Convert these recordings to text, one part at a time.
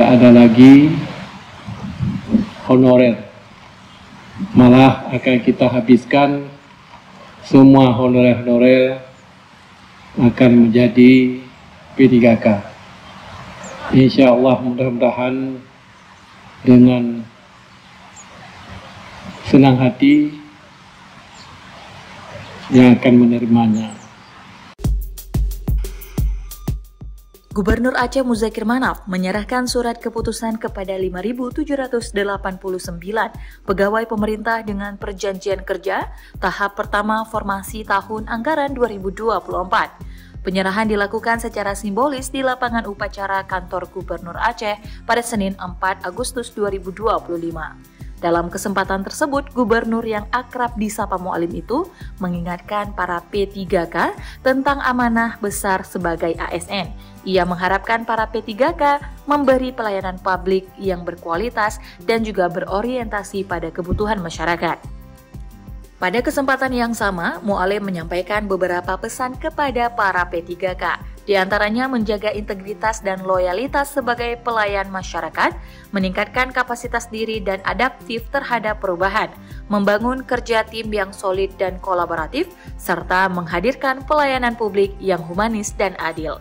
ada lagi honorer, malah akan kita habiskan semua honorer-honorer akan menjadi P3K. Insya Allah mudah-mudahan dengan senang hati yang akan menerimanya. Gubernur Aceh Muzakir Manaf menyerahkan surat keputusan kepada 5.789 pegawai pemerintah dengan perjanjian kerja tahap pertama formasi tahun anggaran 2024. Penyerahan dilakukan secara simbolis di lapangan upacara kantor Gubernur Aceh pada Senin 4 Agustus 2025. Dalam kesempatan tersebut, gubernur yang akrab disapa Mualim itu mengingatkan para P3K tentang amanah besar sebagai ASN. Ia mengharapkan para P3K memberi pelayanan publik yang berkualitas dan juga berorientasi pada kebutuhan masyarakat. Pada kesempatan yang sama, Mualim menyampaikan beberapa pesan kepada para P3K. Di antaranya menjaga integritas dan loyalitas sebagai pelayan masyarakat, meningkatkan kapasitas diri dan adaptif terhadap perubahan, membangun kerja tim yang solid dan kolaboratif, serta menghadirkan pelayanan publik yang humanis dan adil.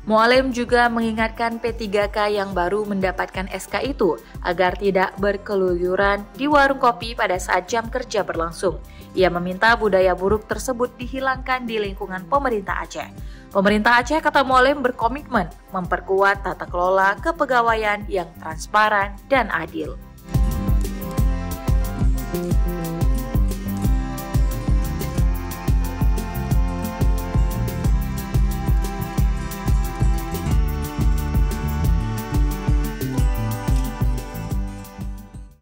Mualim juga mengingatkan P3K yang baru mendapatkan SK itu agar tidak berkeluyuran di warung kopi pada saat jam kerja berlangsung. Ia meminta budaya buruk tersebut dihilangkan di lingkungan pemerintah Aceh. Pemerintah Aceh, kata Mualim, berkomitmen memperkuat tata kelola kepegawaian yang transparan dan adil.